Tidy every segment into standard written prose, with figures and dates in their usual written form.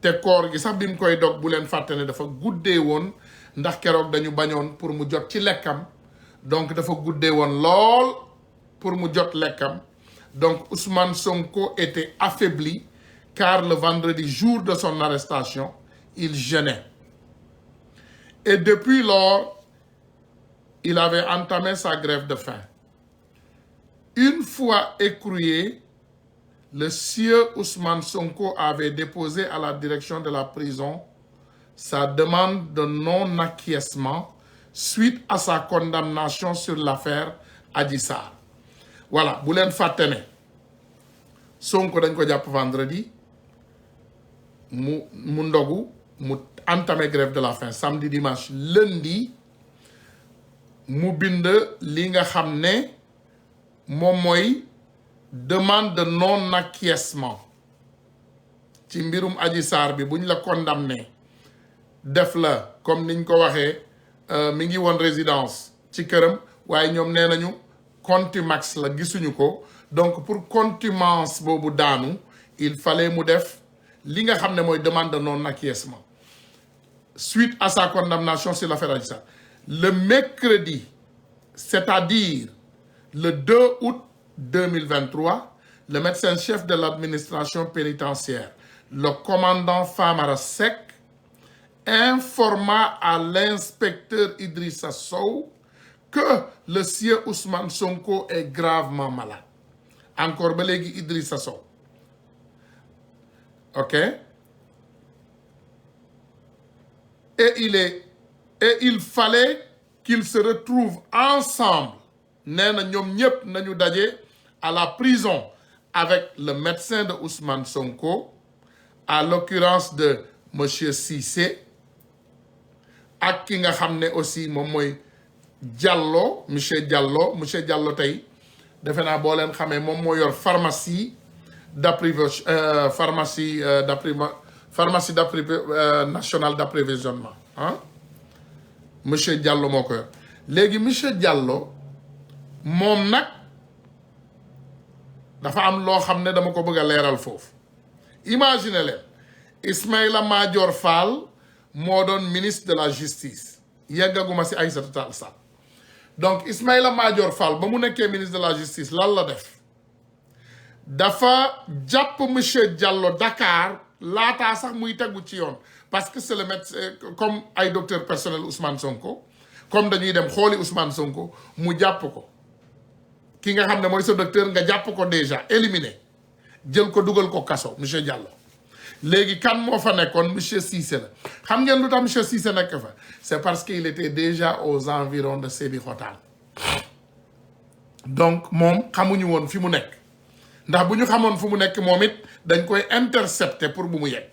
te koor gi sax bi mu koy dog bu leen fàtte ne dafa guddee woon ndax keroog dañu bañoon pour mu jot ci lekkam donc dafa guddee woon lool pour mu jot lekkam donc Ousmane Sonko était affaibli car le vendredi jour de son arrestation il jeûnait et depuis lors il avait entamé sa grève de faim. Une fois écroué, le sieur Ousmane Sonko avait déposé à la direction de la prison sa demande de non-acquiescement suite à sa condamnation sur l'affaire Adji Sarr. Voilà, bu leen fàtte ne Sonko dañ ko jàpp vendredi mu ndogu mu entamé grève de la faim samedi dimanche lundi mu bind li nga xam ne moom mooy demande de non-acquiescement ci mbirum Adji Sarr bi buñ la condamné def la comme niñ ko waxee mi ngi woon résidence ci këram waaye ñoom nee nañu contumace la gisuñu ko donc pour contumace boobu daanu il fallait mu def li nga xam ne mooy demande de non-acquiescement suite à sa condamnation sur l'affaire Adji Sarr. Le mercredi, c'est-à-dire le 2 août 2023, le médecin-chef de l'administration pénitentiaire, le commandant Famara Seck, informa à l'inspecteur Idrissa Sow que le sieur Ousmane Sonko est gravement malade. Encore ba léegi Idrissa Sow. OK? Et il fallait qu'ils se retrouvent ensemble nee na ñoom ñëpp nañu daje à la prison avec le médecin de Ousmane Sonko à l'occurrence de monsieur Cissé ak ki nga xam ne aussi moom mooy Diallo monsieur Diallo tey defe naa boo leen xamee moom moo yor pharmacie nationale d'approvisionnement ah monsieur Diallo moo ko yor léegi monsieur Diallo moom nag dafa am loo xam ne dama ko bëgg a leeral foofu imagine leen Ismaïla Madior Fall moo doon ministre de la justice yeggaguma si Aïssata Tall Sall donc Ismaïla Madior Fall ba mu nekkee ministre de la justice lan la def dafa jàpp monsieur Diallo Dakar laataa sax muy tegu ci yoon parce que c'est le médecin comme ay docteur personnel Ousmane Sonko comme dañuy dem xooli Ousmane Sonko mu jàpp ko ki nga xam ne mooy sa docteur nga jàpp ko déjà éliminé jël ko dugal ko kaso monsieur Diallo léegi kan moo fa nekkoon monsieur Cissé la xam ngeen lu tax monsieur Cissé nekk fa c'est parce qu'il était déjà aux environs de Sébikotane donc moom xamuñu woon fi mu nekk ndax bu ñu xamoon fu mu nekk moom it dañ koy intercepter pour bu mu yegg.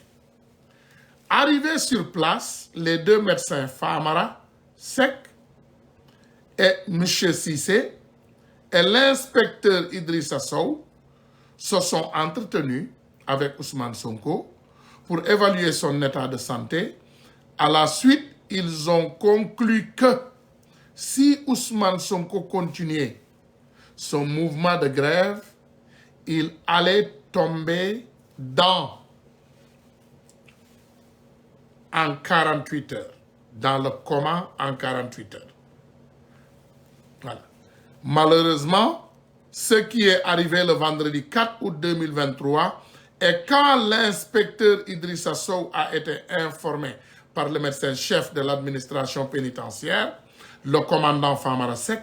Arrivés sur place, les deux médecins Famara Seck et monsieur Cissé et l'inspecteur Idrissa Sow se sont entretenus avec Ousmane Sonko pour évaluer son état de santé. À la suite, ils ont conclu que si Ousmane Sonko continuait son mouvement de grève, il allait tomber en 48 heures, dans le coma en 48 heures. Voilà. Malheureusement, ce qui est arrivé le vendredi 4 août 2023, et quand l'inspecteur Idrissa Sow a été informé par le médecin-chef de l'administration pénitentiaire, le commandant Famara Seck,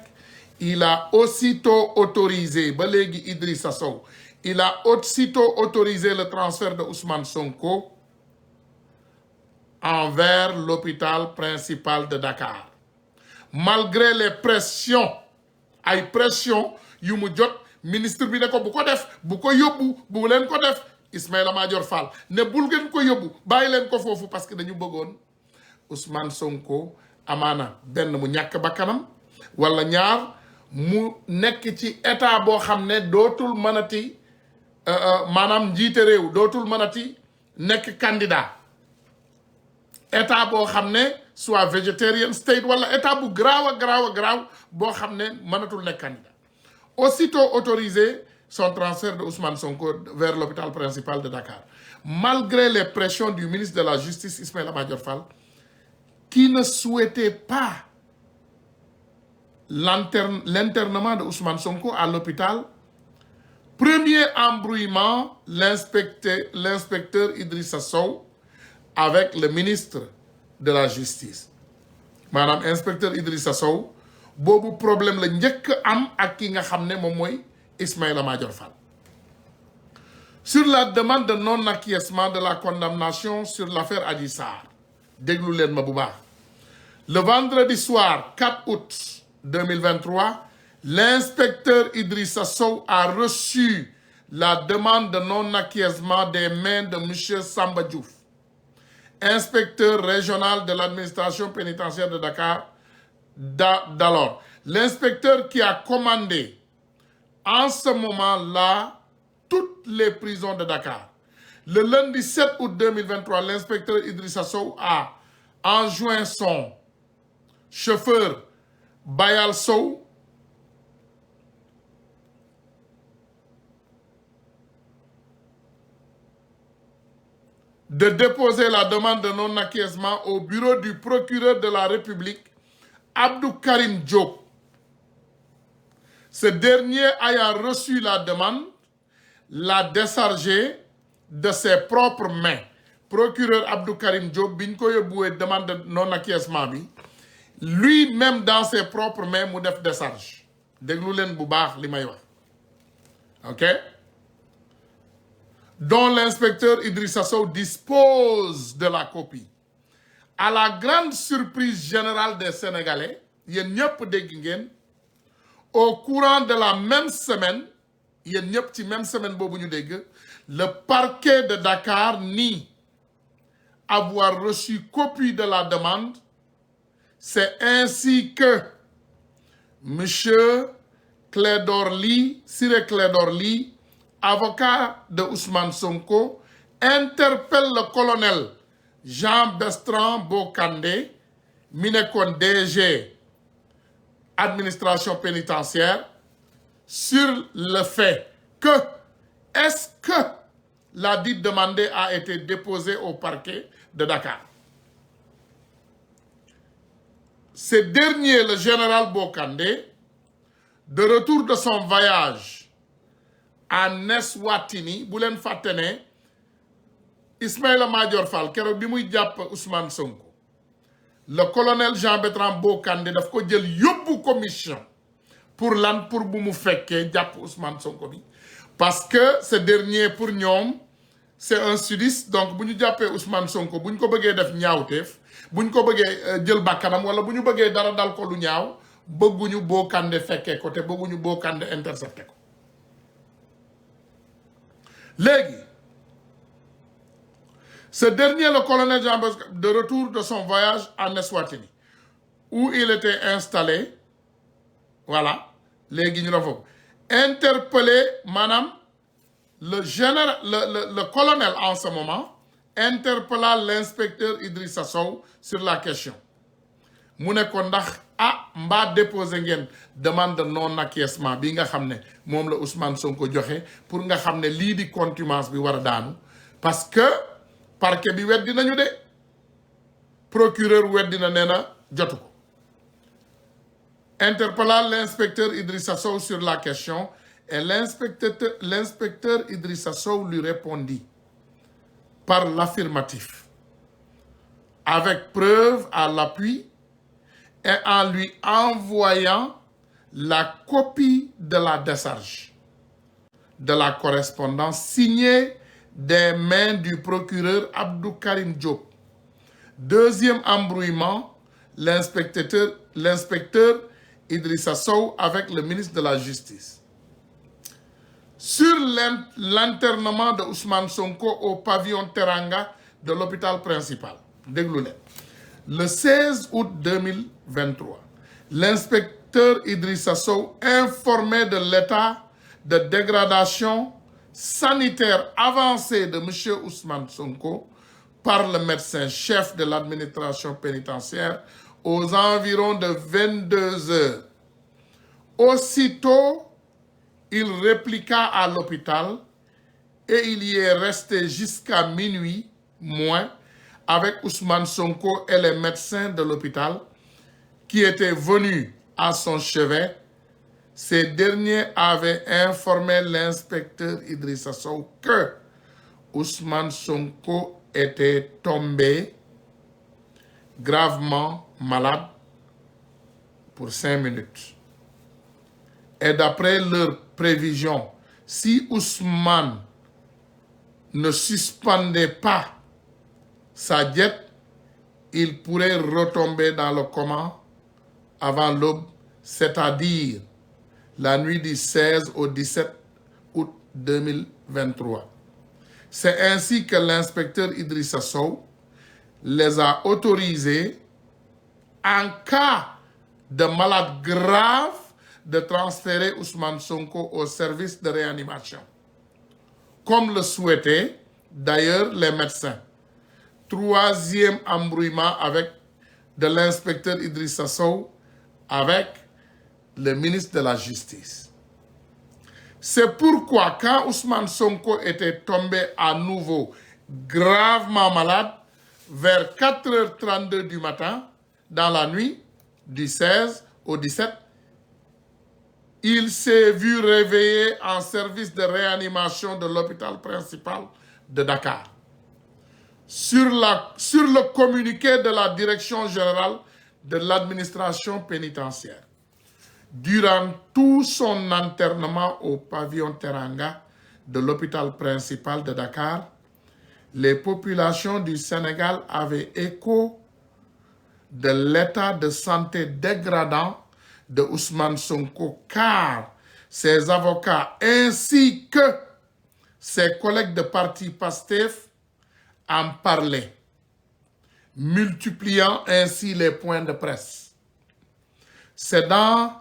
il a aussitôt autorisé, ba léegi Idrissa Sow, il a aussitôt autorisé le transfert de Ousmane Sonko envers l'hôpital principal de Dakar. Malgré les pressions, ay pression yu mu jot ministre bi ne ko bu ko def bu ko yóbbu bu leen ko def Ismaïla Madior Fall ne bul ngeen ko yóbbu bàyyi leen ko foofu parce que dañu bëggoon Ousmane Sonko amaana benn mu ñàkk bakkanam wala ñaar mu nekk ci état boo xam ne dootul mënati maanaam njiite réew dootul mënati nekk candidat état boo xam ne soit végétarien state wala état bu graaw a graaw boo xam ne mënatul nekk candidat. Aussitôt autorisé son transfert de Ousmane Sonko vers l'hôpital principal de Dakar. malgré les pressions du ministre de la Justice, Ismaïla Madior Fall, qui ne souhaitait pas l'internement de Ousmane Sonko à l'hôpital. Premier embrouillement, l'inspecteur Idrissa Sow avec le ministre de la Justice. Madame inspecteur Idrissa Sow, bobu problème la ñëk am ak ki nga xamné mom moy Ismaïla Madior Fall. Sur la demande de non-acquiescement de la condamnation sur l'affaire Adji Sarr, déglu leen ma bu baax. Le vendredi soir 4 août 2023, l'inspecteur Idrissa Sow a reçu la demande de non-acquiescement des mains de M. Samba Diouf, inspecteur régional de l'administration pénitentiaire de Dakar d'alors. L'inspecteur qui a commandé en ce moment-là toutes les prisons de Dakar. Le lundi 7 août 2023, l'inspecteur Idrissa Sow a enjoint son chauffeur Bayal Sow de déposer la demande de non-acquiescement au bureau du procureur de la République, Abdou Karim Diop. Ce dernier ayant reçu la demande, l'a déchargé de ses propres mains. Procureur Abdou Karim Diop, biñ ko yóbbuwee demande de non-acquiescement bi, lui-même dans ses propres mains mu def décharge. Déglu leen bu baax li may wax. OK? Dont l'inspecteur Idrissa Sow dispose de la copie. À la grande surprise générale des Sénégalais, yéen ñëpp dégg ngeen, au courant de la même semaine, yéen ñëpp ci même semaine boobu ñu dégg, le parquet de Dakar nie avoir reçu copie de la demande. C'est ainsi que M. Clédor Ly, Ciré Clédor Ly, avocat de Ousmane Sonko, interpelle le colonel Jean Bertrand Bokandé, mi nekkoon DG administration pénitentiaire, sur le fait que est-ce que la dite demande a été déposée au parquet de Dakar. Ce dernier, le général Bokandé, de retour de son voyage en Eswatini, bu leen fàtte ne Ismaïla Madior Fall keroog bi muy jàpp Ousmane Sonko, le colonel Jean Bertrand Bokandé daf ko jël yóbbu commission pour lan pour bu mu fekkee jàpp Ousmane Sonko bi, parce que ce dernier pour ñoom c'est un sudiste, donc bu ñu jàppee Ousmane Sonko bu ñu ko bëggee def ñaawteef, bu ñu ko bëggee jël bakkanam wala bu ñu bëggee dara dal ko lu ñaaw, bëgguñu Bokandé fekkee ko te bëgguñu Bokandé intercepté ko. Léegi ce dernier, le colonel Jean Bertrand, de retour de son voyage en Eswatini, où il était installé, voilà, léegi ñu la foofu, interpellé maanaam le colonel en ce moment interpella l'inspecteur Idrissa Sow sur la question. Mu ne ko ndax mbaa déposé ngeen demande de non-acquiescement bi nga xam ne moom la Ousmane Sonko joxe pour nga xam ne lii di contumace bi war a daanu, parce que parquet bi weddi nañu de, procureur weddi na nee na jotu ko. Interpellant l'inspecteur Idrissa Sow sur la question, et l'inspecteur Idrissa Sow lui répondit par l'affirmatif, avec preuve à l'appui, et en lui envoyant la copie de la décharge de la correspondance signée des mains du procureur Abdou Karim Diop. Deuxième embrouillement, l'inspecteur Idrissa Sow avec le ministre de la Justice. Sur l'internement de Ousmane Sonko au pavillon Teranga de l'hôpital principal. Déglu leen. Le 16 août 2023, l'inspecteur Idrissa Sow, informé de l'état de dégradation sanitaire avancée de M. Ousmane Sonko par le médecin-chef de l'administration pénitentiaire aux environs de 22 heures. Aussitôt, il répliqua à l'hôpital et il y est resté jusqu'à minuit moins avec Ousmane Sonko et les médecins de l'hôpital qui étaient venus à son chevet. Ces derniers avaient informé l'inspecteur Idrissa Sow que Ousmane Sonko était tombé gravement malade pour 5 minutes. Et d'après leurs prévisions, si Ousmane ne suspendait pas sa diète, il pourrait retomber dans le coma avant l'aube, c'est-à-dire la nuit du 16 au 17 août 2023. C'est ainsi que l'inspecteur Idrissa Sow les a autorisés, en cas de malade grave, de transférer Ousmane Sonko au service de réanimation, comme le souhaitaient d'ailleurs les médecins. Troisième embrouillement de l'inspecteur Idrissa Sow avec le ministre de la Justice. C'est pourquoi quand Ousmane Sonko était tombé à nouveau gravement malade, vers 4h32 du matin, dans la nuit du 16 au 17, il s'est vu réveiller en service de réanimation de l'hôpital principal de Dakar. Sur le communiqué de la Direction générale de l'administration pénitentiaire, durant tout son internement au pavillon Teranga de l'hôpital principal de Dakar, les populations du Sénégal avaient écho de l'état de santé dégradant de Ousmane Sonko, car ses avocats ainsi que ses collègues de parti PASTEF en parlaient, multipliant ainsi les points de presse. C'est dans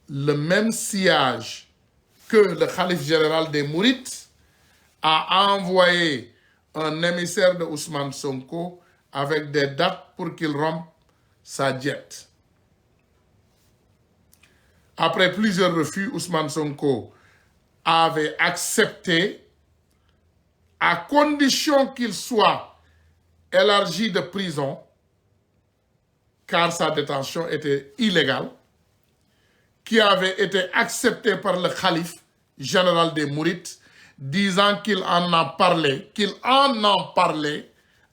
le même sillage que le khalife général des Mourides a envoyé un émissaire de Ousmane Sonko avec des dates pour qu'il rompe sa diète. Après plusieurs refus, Ousmane Sonko avait accepté, à condition qu'il soit élargi de prison, car sa détention était illégale, qui avait été accepté par le khalife général des Mourides, disant qu'il en parlait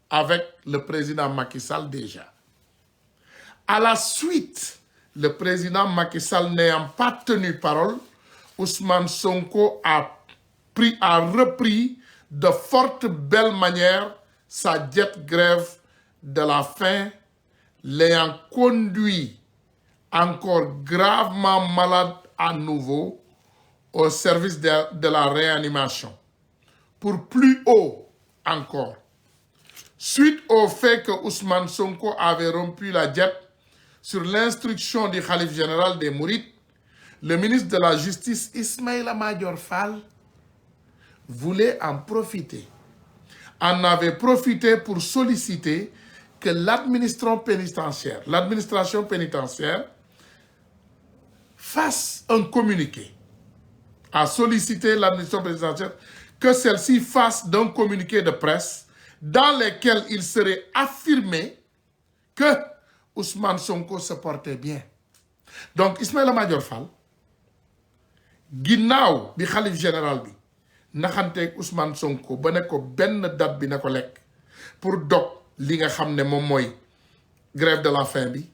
avec le président Macky Sall déjà. À la suite, le président Macky Sall n'ayant pas tenu parole, Ousmane Sonko a repris de forte belle manière sa diète grève de la faim, l'ayant conduit encore gravement malade à nouveau au service de la réanimation. Pour plus haut encore, suite au fait que Ousmane Sonko avait rompu la diète sur l'instruction du khalife général des Mourides, le ministre de la Justice, Ismaïla Madior Fall, voulait en profiter. En avait profité pour solliciter que l'administration pénitentiaire fasse un communiqué, a sollicité l'administration pénitentiaire que celle-ci fasse d'un communiqué de presse dans lequel il serait affirmé que Ousmane Sonko se portait bien. Donc Ismaïla Madior Fall, ginnaaw bi xalif général bi naxanteeg Ousmane Sonko ba ne ko benn date bi na ko lekk pour dog li nga xam ne moom mooy grève de la faim bi,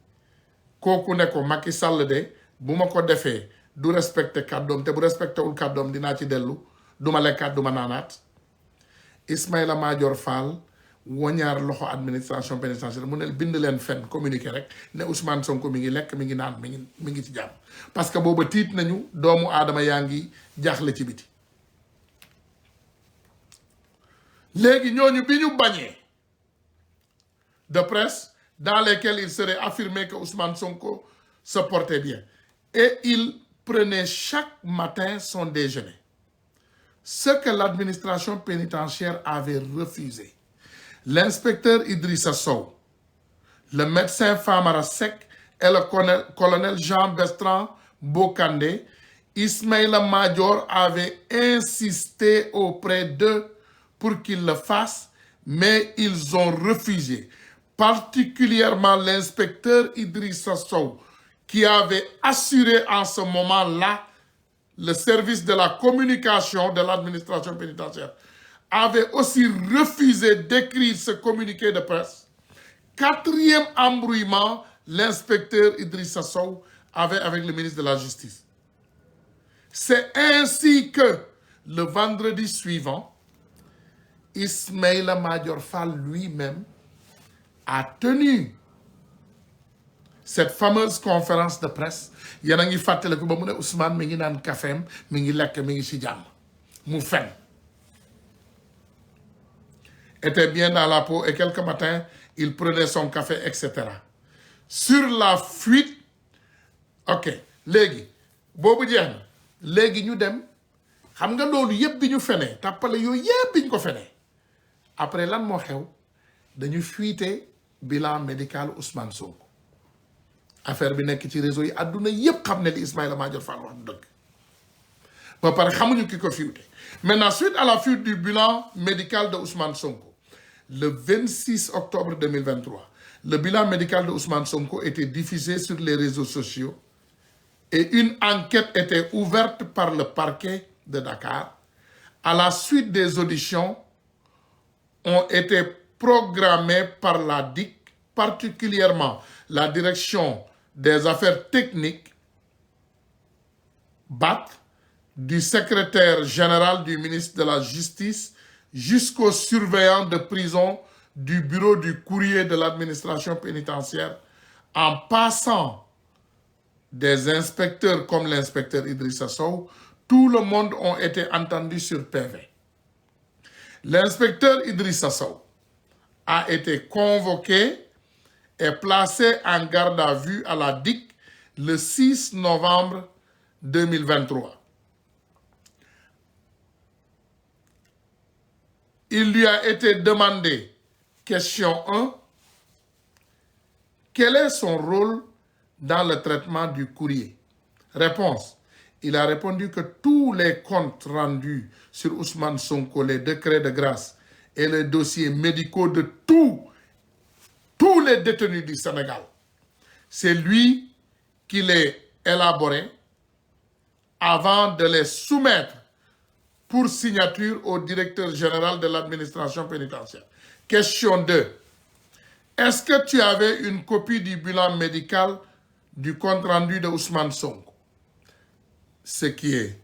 kooku ne ko Macky Sall de bu ma ko defee du respecté kàddoom te bu respecté wul kàddoom dinaa ci dellu, du ma lekkaat du ma naanaat. Ismaïla Madior Fall woñaar loxo administration pénitentiaire mu ne bind leen fenn communiqué rek ne Ousmane Sonko mi ngi lekk mi ngi naan mi ngi ci jàmm, parce que booba tiit nañu doomu aadama yaa ngi jaaxle ci biti. léegi ñooñu bi ñu bañee de presse dans lesquels il serait affirmé que Ousmane Sonko se portait bien, et il prenait chaque matin son déjeuner, ce que l'administration pénitentiaire avait refusé. L'inspecteur Idrissa Sow, le médecin Famara Seck et le colonel Jean Bertrand Bokandé Ismaïla Madior avait insisté auprès d'eux pour qu'ils le fassent, mais ils ont refusé. Particulièrement l'inspecteur Idrissa Sow, qui avait assuré en ce moment-là le service de la communication de l'administration pénitentiaire, avait aussi refusé d'écrire ce communiqué de presse. Quatrième embrouillement, l'inspecteur Idrissa Sow avait avec le ministre de la Justice. C'est ainsi que le vendredi suivant, Ismaïla Madior Fall lui-même a tenu cette fameuse conférence de presse. Yéen a ngi fàttaliku ba mu ne Ousmane mi ngi naan kafeem mi ngi lekk mi ngi ci jàmm mu fen. Était bien dans la peau et quelques matins il prenait son café, etc. Sur la fuite, ok léegi boobu jeex na léegi ñu dem xam nga loolu yëpp bi ñu fenee tàppale yooyu yëpp bi ñu ko fenee après lan moo xew dañu fuité bilan médical Ousmane Sonko affaire bi nekk ci réseau yi àdduna yëpp xam ne li Ismaïla Madior Fall wax dëgg ba pare xamuñu ki ko fuité. Maintenant suite à la fuite du bilan médical de Ousmane Sonko le 26 octobre 2023 le bilan médical de Ousmane Sonko était diffusé sur les réseaux sociaux et une enquête était ouverte par le parquet de Dakar. À la suite des auditions ont été programmées par la DIC, particulièrement la direction des affaires techniques, BAT, du secrétaire général du ministre de la Justice jusqu'aux surveillants de prison du bureau du courrier de l'administration pénitentiaire, en passant des inspecteurs comme l'inspecteur Idrissa Sow. Tout le monde ont été entendus sur PV. L'inspecteur Idrissa Sow a été convoqué et placé en garde à vue à la DIC le 6 novembre 2023. Il lui a été demandé, question 1, quel est son rôle dans le traitement du courrier? Réponse. Il a répondu que tous les comptes rendus sur Ousmane Sonko, les décrets de grâce et les dossiers médicaux de tous les détenus du Sénégal, c'est lui qui les élaborait avant de les soumettre pour signature au directeur général de l'administration pénitentiaire. Question 2. Est-ce que tu avais une copie du bilan médical du compte rendu de Ousmane Sonko? Ce qui est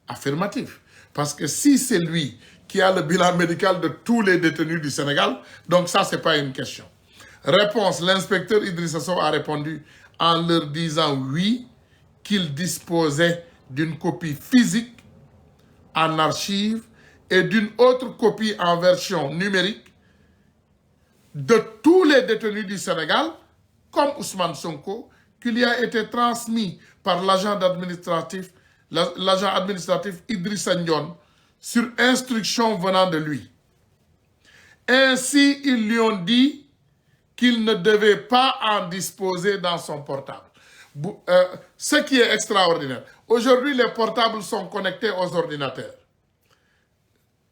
affirmatif. Parce que si c'est lui qui a le bilan médical de tous les détenus du Sénégal, donc ça, ce n'est pas une question. Réponse, l'inspecteur Idrissa Sow a répondu en leur disant oui, qu'il disposait d'une copie physique en archive et d'une autre copie en version numérique de tous les détenus du Sénégal, comme Ousmane Sonko, qui lui a été transmis par l'agent administratif Idrissa Ndione sur instruction venant de lui. Ainsi, ils lui ont dit qu'il ne devait pas en disposer dans son portable. Ce qui est extraordinaire. Aujourd'hui, les portables sont connectés aux ordinateurs.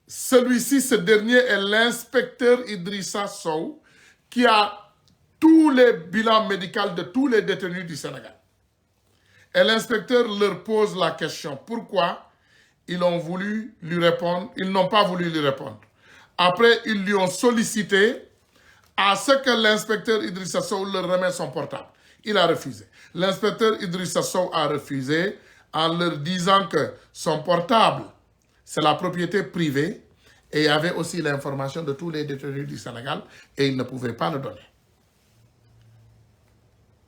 Celui-ci, ce dernier, est l'inspecteur Idrissa Sow qui a tous les bilans médicaux de tous les détenus du Sénégal. Et l'inspecteur leur pose la question. Pourquoi ils ont voulu lui répondre? Ils n'ont pas voulu lui répondre. Après, ils lui ont sollicité à ce que l'inspecteur Idrissa Sow leur remette son portable. Il a refusé. L'inspecteur Idrissa Sow a refusé en leur disant que son portable, c'est la propriété privée et il y avait aussi l'information de tous les détenus du Sénégal et il ne pouvait pas le donner.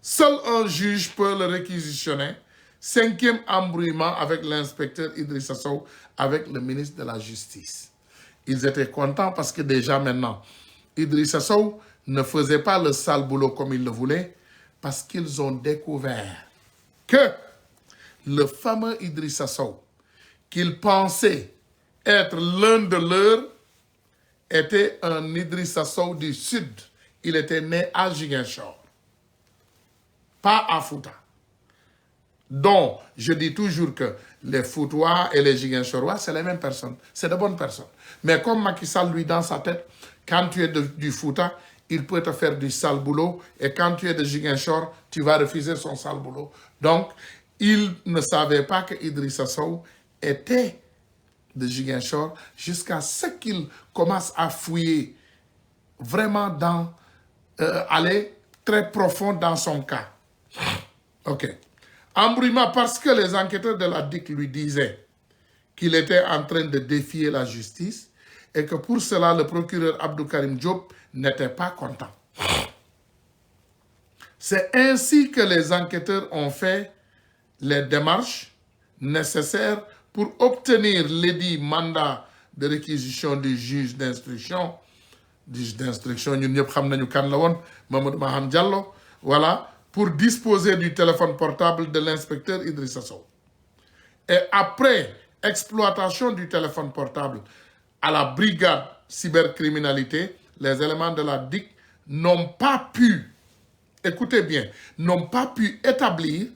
Seul un juge peut le réquisitionner. 5e embrouillement avec l'inspecteur Idrissa Sow avec le ministre de la Justice. Ils étaient contents parce que déjà maintenant, Idrissa Sow ne faisait pas le sale boulot comme il le voulait parce qu'ils ont découvert que le fameux Idrissa Sow, qu'ils pensaient être l'un de leurs, était un Idrissa Sow du Sud. Il était né à Ziguinchor, pas à Fouta. dont je dis toujours que les Foutois et les Ziguinchorois, c'est les mêmes personnes. C'est de bonnes personnes. Mais comme Macky Sall, lui, dans sa tête, quand tu es du Fouta, il peut te faire du sale boulot. Et quand tu es de Ziguinchor, tu vas refuser son sale boulot. Donc, il ne savait pas que Idrissa Sow était de Ziguinchor jusqu'à ce qu'il commence à fouiller vraiment aller très profond dans son cas. OK. Embrouillement parce que les enquêteurs de la DIC lui disaient qu'il était en train de défier la justice et que pour cela, le procureur Abdou Karim Diop n'était pas content. C'est ainsi que les enquêteurs ont fait les démarches nécessaires pour obtenir l'édit mandat de réquisition du juge d'instruction. Ñun ñëpp xam nañu kan la woon, Mamadou Maham Diallo, voilà, pour disposer du téléphone portable de l'inspecteur Idrissa Sow. Et après exploitation du téléphone portable à la brigade cybercriminalité, les éléments de la DIC n'ont pas pu, écoutez bien, n'ont pas pu établir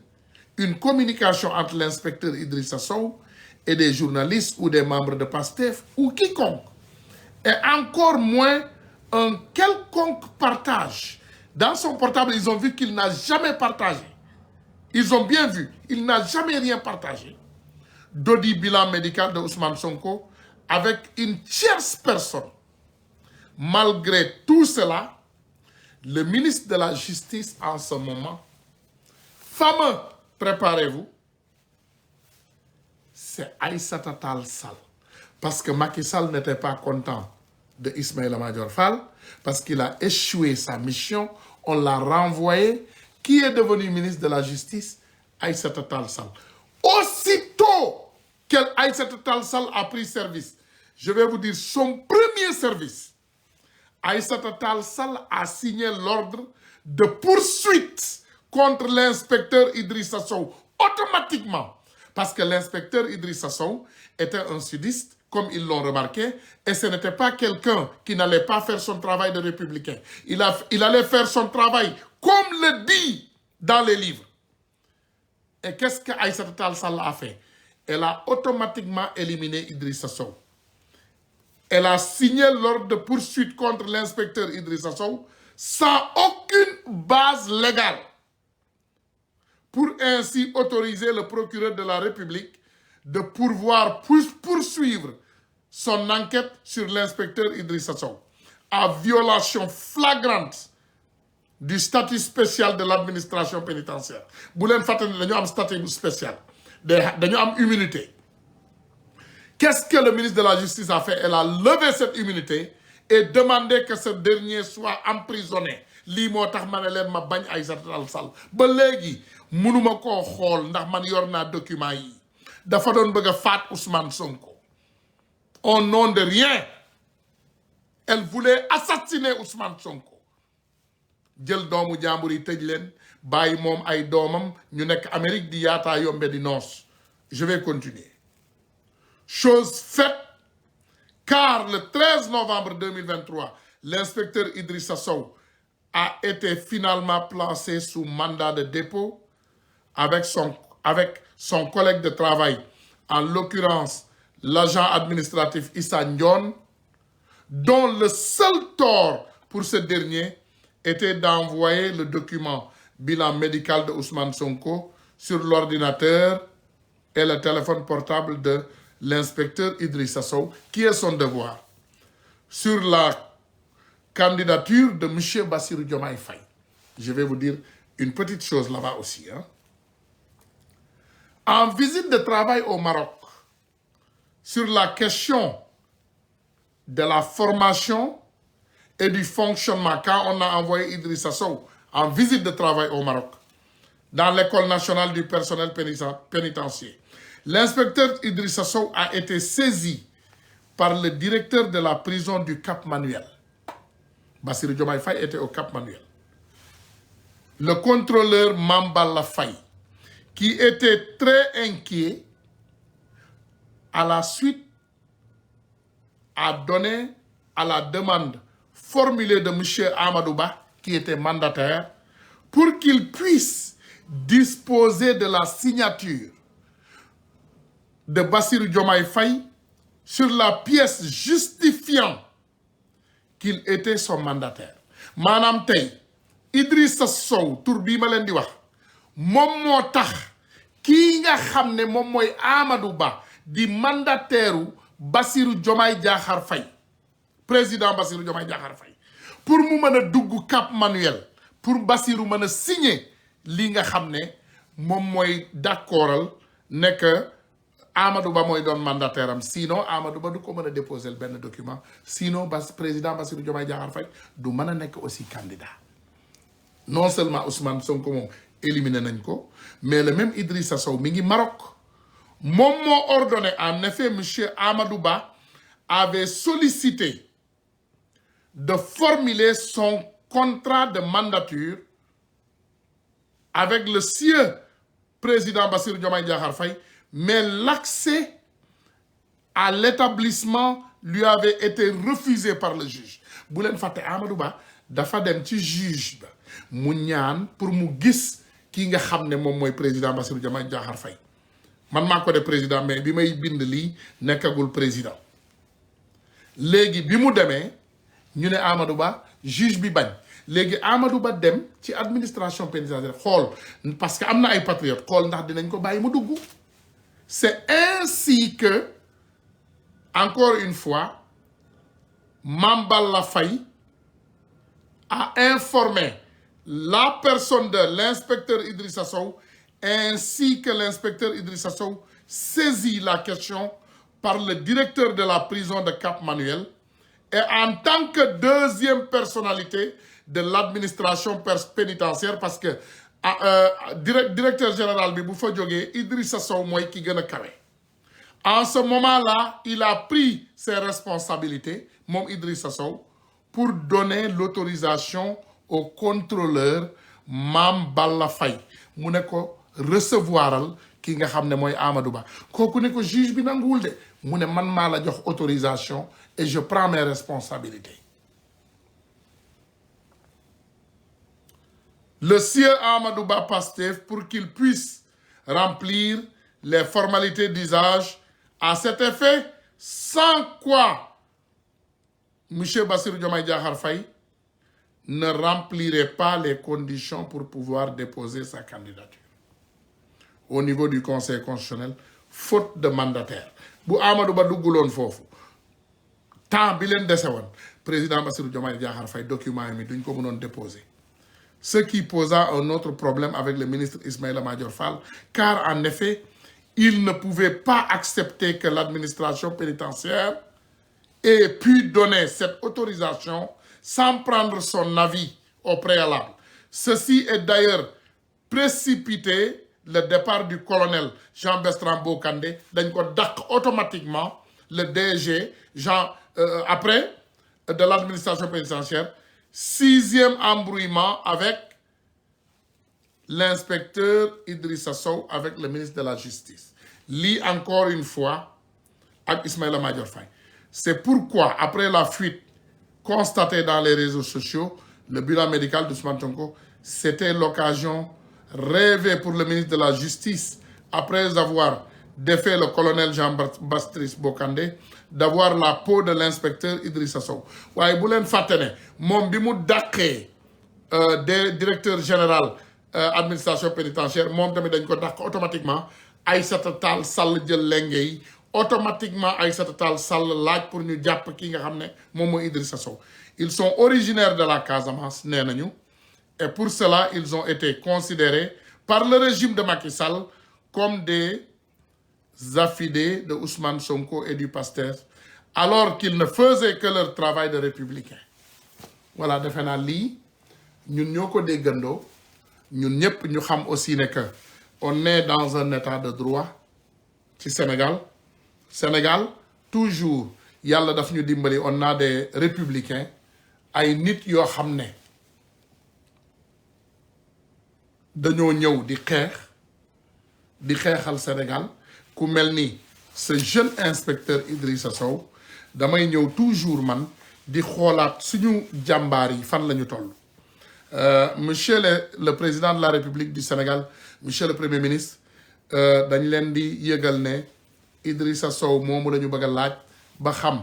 une communication entre l'inspecteur Idrissa Sow et des journalistes ou des membres de PASTEF ou quiconque. Et encore moins un quelconque partage. Dans son portable, ils ont vu qu'il n'a jamais partagé. Ils ont bien vu, il n'a jamais rien partagé. D'audit bilan médical de Ousmane Sonko avec une tierce personne. Malgré tout cela, le ministre de la Justice en ce moment, fameux, préparez-vous, c'est Aïssata Tall Sall. Parce que Macky Sall n'était pas content de Ismaïla Madior Fall, parce qu'il a échoué sa mission, on l'a renvoyé. Qui est devenu ministre de la Justice? Aïssata Tall Sall. Aussitôt qu'Aïssata Tall Sall a pris service, je vais vous dire son premier service, Aïssata Tall Sall a signé l'ordre de poursuite contre l'inspecteur Idrissa Sow, automatiquement. Parce que l'inspecteur Idrissa Sow était un sudiste, comme ils l'ont remarqué, et ce n'était pas quelqu'un qui n'allait pas faire son travail de républicain. Il allait faire son travail comme le dit dans les livres. Et qu'est-ce qu'Aïssata Tall Sall a fait? Elle a automatiquement éliminé Idrissa Sow. Elle a signé l'ordre de poursuite contre l'inspecteur Idrissa Sow sans aucune base légale, pour ainsi autoriser le procureur de la République de poursuivre son enquête sur l'inspecteur Idrissa Sow, en violation flagrante du statut spécial de l'administration pénitentiaire. Bu leen fàtte ne dañu am statut spécial, dañu am immunité. Qu'est-ce que le ministre de la Justice a fait? Elle a levé cette immunité et demandé que ce dernier soit emprisonné. Lii moo tax ma ne leen ma bañ Aïssata Tall Sall ba léegi mënuma koo xool ndax man yor naa document yi. Dafa doon bëgg a faat Ousmane Sonko. Au nom de rien, elle voulait assassiner Ousmane Sonko. Jël doomu jàmbur yi tëj leen bàyyi moom ay doomam ñu nekk Amérique di yaataa yombe di noos. Je vais continuer. Chose faite, car le 13 novembre 2023, l'inspecteur Idrissa Sow a été finalement placé sous mandat de dépôt avec son collègue de travail, en l'occurrence l'agent administratif Issa Ndione, dont le seul tort pour ce dernier était d'envoyer le document bilan médical de Ousmane Sonko sur l'ordinateur et le téléphone portable de l'inspecteur Idrissa Sow, qui est son devoir, sur la candidature de M. Bassirou Diomaye Faye. Je vais vous dire une petite chose là-bas aussi. En visite de travail au Maroc, sur la question de la formation et du fonctionnement, quand on a envoyé Idrissa Sow en visite de travail au Maroc, dans l'école nationale du personnel pénitentiaire, l'inspecteur Idrissa Sow a été saisi par le directeur de la prison du Cap Manuel. Bassirou Diomaye Faye était au Cap Manuel. Le contrôleur Mambala Faye, qui était très inquiet, à la suite a donné à la demande formulée de M. Amadouba, qui était mandataire, pour qu'il puisse disposer de la signature de Bassirou Diomaye Faye sur la pièce justifiant qu'il était son mandataire maanaam tey Idrissa Sow tur bii ma leen di wax moom moo tax kii nga xam ne moom mooy Amadou Ba di mandataire Bassirou Diomaye Diakhar Faye président Bassirou Diomaye Diakhar Faye pour mu mën a dugg Cap Manuel pour Bassirou mën a signer li nga xam ne moom mooy d'accordal nekk Amadou Ba mooy doon mandataire am sinon Amadou Ba du ko mën a déposer benn document sinon président Bassirou Diomaye Diakhar Faye du mën a nekk aussi candidat non seulement Ousmane Sonko moom éliminé nañ ko mais le même Idrissa Sow mi ngi Maroc moom moo ordonné en effet monsieur Amadou Ba avait sollicité de formuler son contrat de mandature avec le sieur président Bassirou Diomaye Diakhar Faye mais l'accès à l'établissement lui avait été refusé par le juge bu leen fàtte Amadou Ba dafa dem ci juge ba mu ñaan pour mu gis kii nga xam ne moom mooy président Bassirou Diomaye Diakhar Faye man maa ko de président mais bi may bind lii nekkagul président léegi bi mu demee ñu ne Amadou Ba juge bi bañ léegi Amadou Ba dem ci administration pénitentiaire xool parce que am na ay patriotes xool ndax dinañ ko bàyyi mu dugg. C'est ainsi que, encore une fois, Mame Balla Faye a informé la personne de l'inspecteur Idrissa Sow ainsi que l'inspecteur Idrissa Sow saisit la question par le directeur de la prison de Cap Manuel et en tant que deuxième personnalité de l'administration pénitentiaire parce que directeur général bi bu fa jógee Idrissa Sow mooy ki gën a kawe en ce moment-là il a pris ses responsabilités moom Idrissa Sow pour donner l'autorisation au contrôleur Mame Balla Faye mu ne ko recevoiral ki nga xam ne mooy Amadou Ba kooku ne ko juge bi nanguwul de mu ne man maa la jox autorisation et je prends mes responsabilités. Le sieur Amadou Ba Pastef pour qu'il puisse remplir les formalités d'usage à cet effet, sans quoi M. Bassirou Diomaye Diakhar Faye ne remplirait pas les conditions pour pouvoir déposer sa candidature au niveau du Conseil constitutionnel, faute de mandataire. Bu Amadou Ba dugguloon foofu temps bi leen dese woon président Bassirou Diomaye Diakhar Faye document yi duñ ko mënoon déposer. Ce qui posa un autre problème avec le ministre Ismaïla Madior Fall, car en effet, il ne pouvait pas accepter que l'administration pénitentiaire ait pu donner cette autorisation sans prendre son avis au préalable. Ceci est d'ailleurs précipité le départ du colonel Jean-Bertrand Bokandé, dañ ko dàq automatiquement le DG après de l'administration pénitentiaire. 6e embrouillement avec l'inspecteur Idrissa Sow avec le ministre de la Justice. Lii encore une fois ak Ismaïla Madior Faye. C'est pourquoi après la fuite constatée dans les réseaux sociaux, le bilan médical d'Ousmane Sonko, c'était l'occasion rêvée pour le ministre de la Justice après avoir défait le colonel Jean-Baptiste Bokandé d'avoir la peau de l'inspecteur Idrissa Sow waaye bu leen fàtte ne moom bi mu dàqee directeur général administration pénitentiaire moom tamit dañ ko dàq automatiquement Aïssata Tall Sall jël lenge yi automatiquement Aïssata Tall Sall laaj pour ñu jàpp ki nga xam ne moom mooy Idrissa Sow. Ils sont originaires de la Casamance nee nañu et pour cela ils ont été considérés par le régime de Macky Sall comme des affidés de Ousmane Sonko et du Pastef alors qu'ils ne faisaient que leur travail de républicain. Voilà defe naa lii ñun ñoo ko déggandoo ñun ñëpp ñu xam aussi ne que on est dans un état de droit ci Sénégal toujours yàlla daf ñu dimbali on a des républicains ay nit yoo xam ne dañoo ñëw di xeexal Sénégal ku mel ni ce jeune inspecteur Idrissa Sow damay ñëw toujours man di xoolaat suñu jàmbaar yi fan la ñu toll monsieur le président de la République du Sénégal monsieur le premier ministre dañ leen di yëgal ne Idrissa Sow moomu la ñu bëgg a laaj ba xam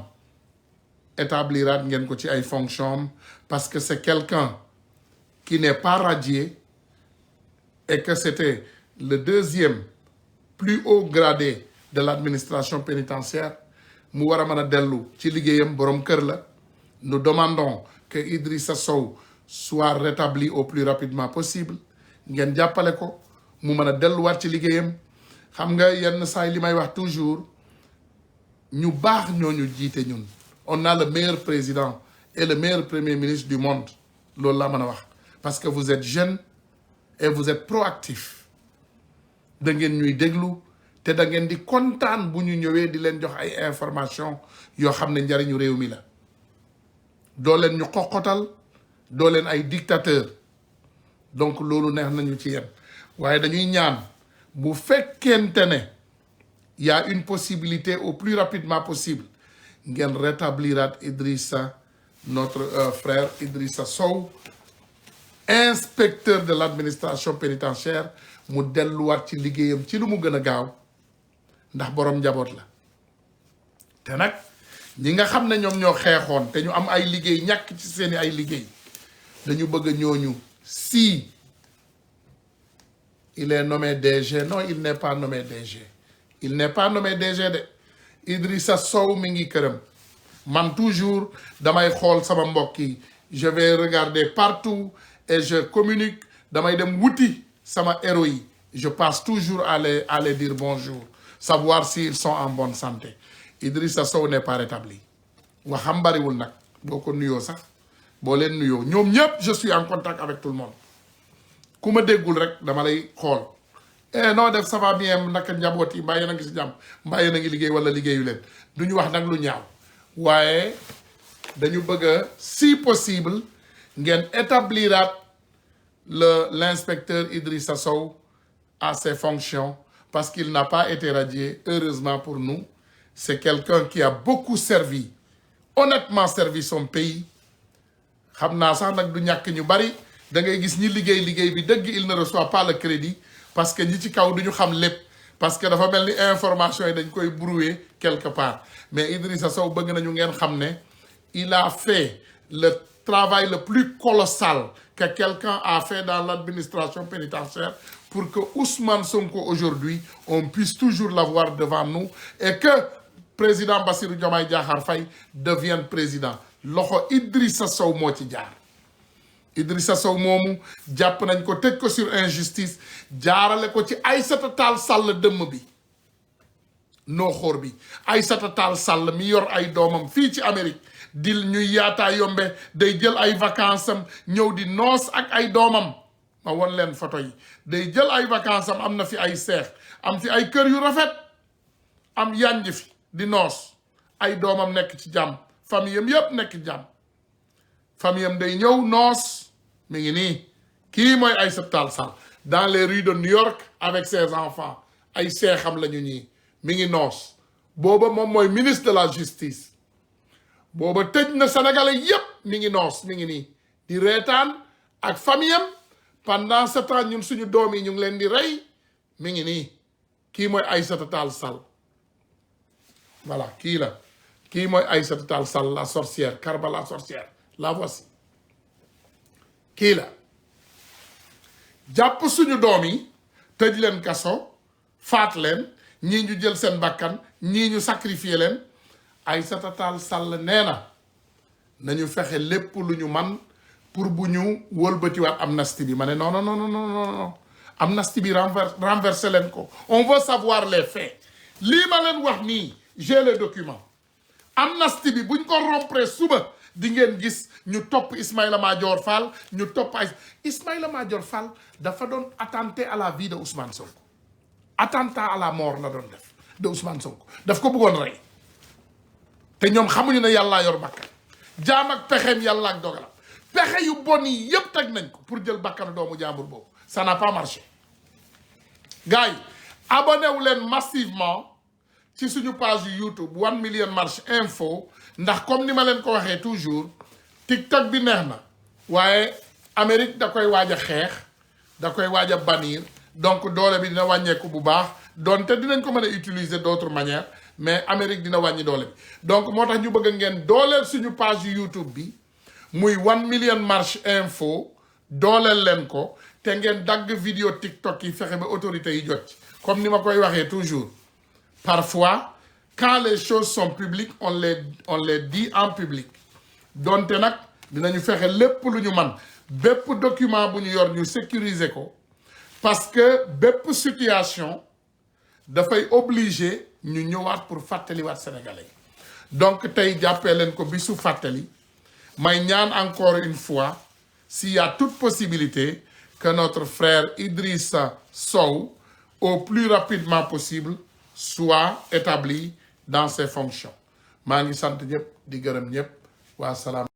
établiraat ngeen ko ci ay fonctions parce que c'est quelqu'un qui n'est pas radié et que c'était le deuxième plus haut gradé de l'administration pénitentiaire mu war a mën a dellu ci liggéeyam borom kër la. Nous demandons que Idrissa Sow soit rétabli au plus rapidement possible ngeen jàppale ko mu mën a delluwaat ci liggéeyam xam nga yenn saay li may wax toujours ñu baax ñooñu jiite ñun on a le meilleur président et le meilleur premier ministre du monde loolu laa mën a wax parce que vous êtes jeune et vous êtes proactif da ngeen ñuy déglu te da ngeen di kontaan bu ñu ñëwee di leen jox ay information yoo xam ne njariñu réew mi la doo leen ñu xoqotal doo leen ay dictateur donc loolu neex nañu ci yéen waaye dañuy ñaan bu fekkente ne y a une possibilité au plus rapidement possible ngeen rétabliraat Idrissa notre frère Idrissa Sow inspecteur de l'administration pénitentiaire mu delluwaat ci liggéeyam ci lu mu gën a gaaw ndax borom njaboot la te nag ñi nga xam ne ñoom ñoo xeexoon te ñu am ay liggéey ñàkk ci seeni ay liggéey dañu bëgg ñooñu si il est nommé DG non il n'est pas nommé DG il n'est pas nommé DG de Idrissa Sow mi ngi këram man toujours damay xool sama mbokk yi je vais regarder partout et je communique damay dem wuti sama héros yi je passe toujours à les dire bonjour savoir s'ils sont en bonne santé Idrissa Sow n'est pas rétabli waxam bariwul nag boo ko nuyoo sax boo leen nuyoo ñoom ñëpp je suis en contact avec tout le monde ku ma déggul rek dama lay xool noo def ça va bien naka njaboot yi mbaa yéen a ngi si jàmm mbaa yéen a ngi liggéey wala liggéeyu leen du ñu wax nag lu ñaaw waaye dañu bëgg a si possible ngeen établiraat l'inspecteur Idrissa Sow à ses fonctions parce qu'il n'a pas été radié heureusement pour nous c'est quelqu'un qui a beaucoup servi honnêtement servi son pays xam naa sax nag du ñàkk ñu bari da ngay gis ñi liggéey bi dëgg il ne reçoit pas le crédit parce que ñi ci kaw du ñu xam lépp parce que dafa mel ni information yi dañ koy brouiller quelque part mais Idrissa Sow bëgg nañu ngeen xam ne il a fait le travail le plus colossal que quelqu'un a fait dans l'administration pénitentiaire pour que Ousmane Sonko aujourd'hui on puisse toujours l'avoir devant nous et que président Bassirou Diomaye Diakhar Faye devienne président loxo Idrissa Sow moo ci jaar Idrissa Sow moomu jàpp nañ ko tëj ko sur injustice jaarale ko ci Aïssata Tall Sall dëmm bi nooxóor bi Aïssata Tall Sall mi yor ay doomam fii ci Amérique di ñuy yaataa yombe day jël ay vacances am ñëw di noos ak ay doomam ma won leen photo yi day jël ay vacances am na fi ay seex am fi ay kër yu rafet am yanj fi di noos ay doomam nekk ci jàmm famille am yépp nekk ci jàmm famille am day ñëw noos mi ngi nii kii mooy Aïssata Tall Sall dans les rues de New York avec ses enfants ay seexam la ñu ñii mi ngi noos booba moom mooy ministre de la justice booba tëj na sénégalais yépp mi ngi noos mi ngi nii di reetaan ak famille am pendant ce temps ñun suñu doom yi ñu ngi leen di rey mi ngi nii kii mooy Aïssata Tall Sall voilà kii la kii mooy Aïssata Tall Sall la sorcière Karbala sorcière la voici kii la jàpp suñu doom yi tëj leen kaso faat leen ñii ñu jël seen bakkan ñii ñu sacrifier leen Aïssata Tall Sall nee na nañu fexe lépp lu ñu man pour bu ñu wëlbatiwaat amnistie bi ma ne non non non non non amnistie bi renverser leen ko on veut savoir les faits lii ma leen wax nii j'ai les documents amnistie bi buñ ko rompre suba di ngeen gis ñu topp Ismaïla Madior Fall ñu topp ay Ismaïla Madior Fall dafa doon attenter à la vie de Ousmane Sonko attentat à la mort la doon def de Ousmane Sonko daf ko bëggoon rey te ñoom xamuñu ne yàllaa yor bakkan jaam ak pexeem yàlla ak dogalam pexe yu bon yi yépp teg nañ ko pour jël bakkanu doomu jàmbur boobu ça n'a pas marché gars yi abonné wu leen massivement ci suñu page yu YouTube 1 Million March Info ndax comme ni ma leen ko waxee toujours TikTok bi neex na waaye Amérique da koy waaj a xeex da koy waaj a bannir donc doole bi dina wàññeeku bu baax donte dinañ ko mën a utiliser d'autres manières mais Amérique dina wàññi doole bi donc moo tax ñu bëgg ngeen dooleel suñu page YouTube bi muy 1 Million March Info dooleel leen ko te ngeen dagg vidéo TikTok yi fexe ba autorités yi jot ci comme ni ma koy waxee toujours parfois quand les choses sont publiques on les dit en public donte nag dinañu fexe lépp lu ñu man bépp document bu ñu yor ñu sécuriser ko parce que bépp situation dafay obligé ñu ñëwaat pour fàttaliwaat sénégalais donc tey jàppee leen ko bisu fàttali may ñaan encore une fois s'il y a toute possibilité que notre frère Idrissa Sow au plus rapidement possible soit établi dans ses fonctions maa ngi sant ñëpp di gërëm ñëpp waa salaam